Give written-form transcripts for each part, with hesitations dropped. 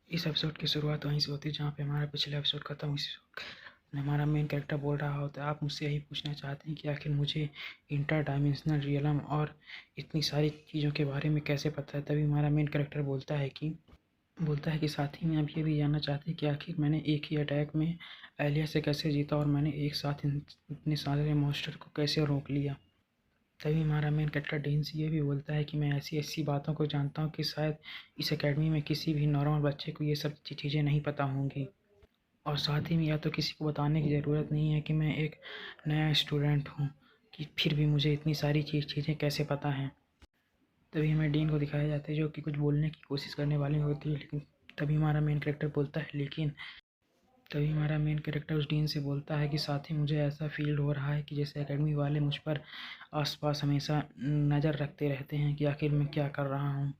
इस एपिसोड की शुरुआत वहीं से होती है जहाँ पे हमारा पिछला एपिसोड खत्म हुई। हमारा मेन कैरेक्टर बोल रहा होता है, आप मुझसे यही पूछना चाहते हैं कि आखिर मुझे इंटर डायमेंशनल रियलम और इतनी सारी चीज़ों के बारे में कैसे पता है। तभी हमारा मेन कैरेक्टर बोलता है कि साथ ही में आप ये भी जानना चाहते हैं कि आखिर मैंने एक ही अटैक में एलिया से कैसे जीता और मैंने एक साथ इतने सारे मॉन्स्टर को कैसे रोक लिया। तभी हमारा मेन कैरेक्टर डीन से ये भी बोलता है कि मैं ऐसी ऐसी बातों को जानता हूँ कि शायद इस एकेडमी में किसी भी नॉर्मल बच्चे को ये सब चीज़ें नहीं पता होंगी। और साथ ही में या तो किसी को बताने की ज़रूरत नहीं है कि मैं एक नया स्टूडेंट हूँ, कि फिर भी मुझे इतनी सारी चीज़ें कैसे पता हैं। तभी हमें डीन को दिखाया जाता है जो कि कुछ बोलने की कोशिश करने वाली होती है, लेकिन तभी हमारा मेन कैरेक्टर बोलता है लेकिन तभी हमारा मेन कैरेक्टर उस डीन से बोलता है कि साथ ही मुझे ऐसा फील हो रहा है कि जैसे एकेडमी वाले मुझ पर आसपास हमेशा नज़र रखते रहते हैं कि आखिर मैं क्या कर रहा हूँ।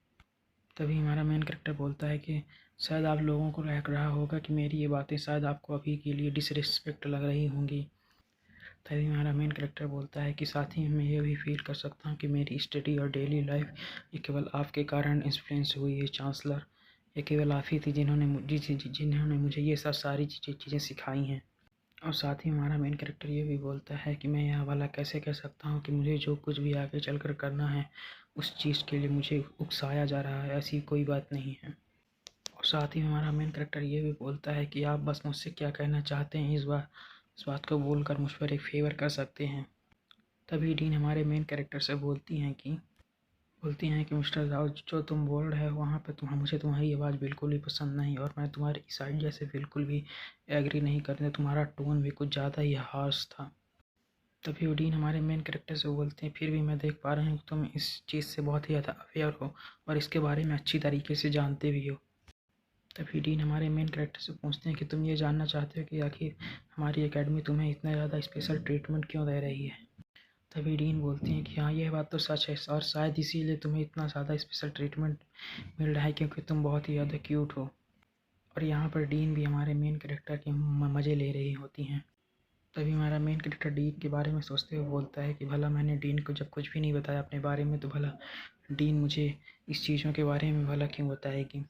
तभी हमारा मेन कैरेक्टर बोलता है कि शायद आप लोगों को लग रहा होगा कि मेरी ये बातें शायद आपको अभी के लिए डिसरिस्पेक्ट लग रही होंगी। तभी हमारा मेन कैरेक्टर बोलता है कि साथ ही मैं ये भी फील कर सकता हूँ कि मेरी स्टडी और डेली लाइफ ये केवल आपके कारण इन्फ्लुएंस हुई है चांसलर। ये केवल आप ही थी जिन्होंने मुझे ये सब सारी चीज़ें सिखाई हैं। और साथ ही हमारा मेन कैरेक्टर ये भी बोलता है कि मैं यह वाला कैसे कह सकता हूँ कि मुझे जो कुछ भी आगे चलकर करना है उस चीज़ के लिए मुझे उकसाया जा रहा है, ऐसी कोई बात नहीं है। और साथ ही हमारा मेन कैरेक्टर ये भी बोलता है कि आप बस मुझसे क्या कहना चाहते हैं इस बात को बोलकर मुझ पर एक फेवर कर सकते हैं। तभी डीन हमारे मेन कैरेक्टर से बोलती हैं कि मिस्टर राव जो तुम बोल रहे हो वहाँ पे मुझे तुम्हारी आवाज़ बिल्कुल भी पसंद नहीं और मैं तुम्हारे इस आइडिया से बिल्कुल भी एग्री नहीं करते। तुम्हारा टोन भी कुछ ज़्यादा ही हार्श था। तभी वो डीन हमारे मेन कैरेक्टर से बोलते हैं फिर भी मैं देख पा रहा हूँ कि तुम इस चीज़ से बहुत ही ज़्यादा अवेयर हो और इसके बारे में अच्छी तरीके से जानते भी हो। तभी डीन हमारे मेन कैरेक्टर से पूछते हैं कि तुम ये जानना चाहते हो कि आखिर हमारी एकेडमी तुम्हें इतना ज़्यादा स्पेशल ट्रीटमेंट क्यों दे रही है। तभी डीन बोलती हैं कि हाँ यह बात तो सच है और शायद इसीलिए तुम्हें इतना ज़्यादा स्पेशल ट्रीटमेंट मिल रहा है क्योंकि तुम बहुत ही ज़्यादा क्यूट हो। और यहाँ पर डीन भी हमारे मेन कैरेक्टर के मज़े ले रही होती हैं। तभी हमारा मेन कैरेक्टर डीन के बारे में सोचते हुए बोलता है कि भला मैंने डीन को जब कुछ भी नहीं बताया अपने बारे में तो भला डीन मुझे इस चीज़ों के बारे में भला क्यों बताएगी।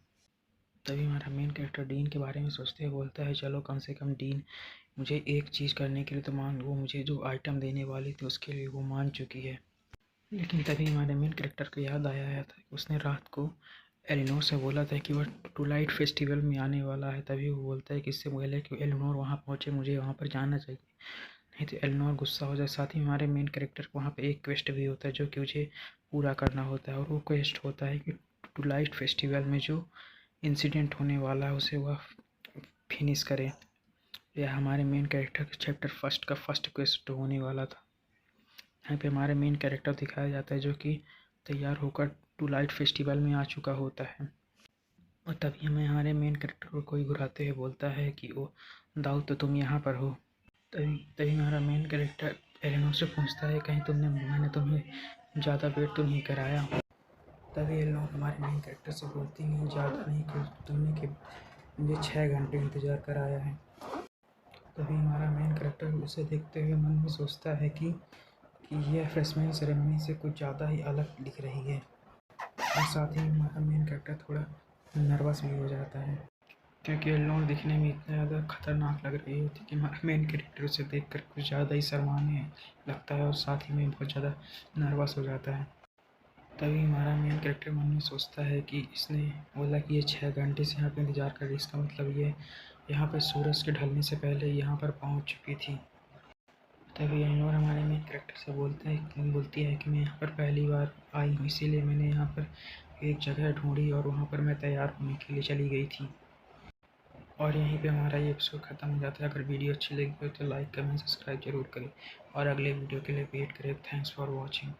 तभी हमारा मेन कैरेक्टर डीन के बारे में सोचते हुए बोलता है चलो कम से कम डीन मुझे एक चीज़ करने के लिए तो वो मुझे जो आइटम देने वाली थी उसके लिए वो मान चुकी है। लेकिन तभी हमारे मेन कैरेक्टर को याद आया था कि उसने रात को एलिनोर से बोला था कि वह टूलाइट फेस्टिवल में आने वाला है। तभी वो बोलता है कि इससे पहले कि एलिनोर वहाँ पहुँचे मुझे वहाँ पर जाना चाहिए, नहीं तो एलिनोर गुस्सा हो जाए। साथ ही हमारे मेन कैरेक्टर को वहाँ पे एक क्वेस्ट भी होता है जो कि मुझे पूरा करना होता है और वो क्वेस्ट होता है कि टूलाइट फेस्टिवल में जो इंसिडेंट होने वाला है उसे वह फिनिश करे। यह हमारे मेन कैरेक्टर के चैप्टर फर्स्ट का फर्स्ट क्वेस्ट होने वाला था। यहाँ पे हमारे मेन कैरेक्टर दिखाया जाता है जो कि तैयार होकर टूलाइट फेस्टिवल में आ चुका होता है। और तभी हमें हमारे मेन कैरेक्टर को कोई घुराते हुए बोलता है कि ओ दाऊ तो तुम यहाँ पर हो। तभी तभी हमारा मेन कैरेक्टर एलेनोर से पूछता है कहीं मैंने तुम्हें ज़्यादा वेट तो नहीं कराया। तभी एलेनोर हमारे मेन कैरेक्टर से बोलती नहीं ज़्यादा नहीं कि तुमने कि मुझे 6 घंटे इंतज़ार कराया है। तभी हमारा मेन कैरेक्टर उसे देखते हुए मन में सोचता है कि यह फ्रेशमैन सेरेमनी से कुछ ज़्यादा ही अलग दिख रही है। और साथ ही हमारा मेन कैरेक्टर थोड़ा नर्वस भी हो जाता है क्योंकि एलेनोर दिखने में इतना ज़्यादा खतरनाक लग रही होती है कि हमारा मेन कैरेक्टर उसे देखकर कुछ ज़्यादा ही शर्माने लगता है और साथ ही में बहुत ज़्यादा नर्वस हो जाता है। तभी हमारा मेन कैरेक्टर मन में सोचता है कि इसने बोला कि ये 6 घंटे से यहाँ पर इंतज़ार कर रही, इसका मतलब ये यहाँ पर सूरज के ढलने से पहले यहाँ पर पहुँच चुकी थी। तभी एलेनोर हमारे मेन कैरेक्टर से बोलती है कि मैं यहाँ पर पहली बार आई हूँ इसीलिए मैंने यहाँ पर एक जगह ढूंढी और वहाँ पर मैं तैयार होने के लिए चली गई थी। और यहीं पे हमारा ये एपिसोड ख़त्म हो जाता है। अगर वीडियो अच्छी लगी हो तो लाइक कमेंट सब्सक्राइब जरूर करें और अगले वीडियो के लिए वेट करें। Thanks for watching.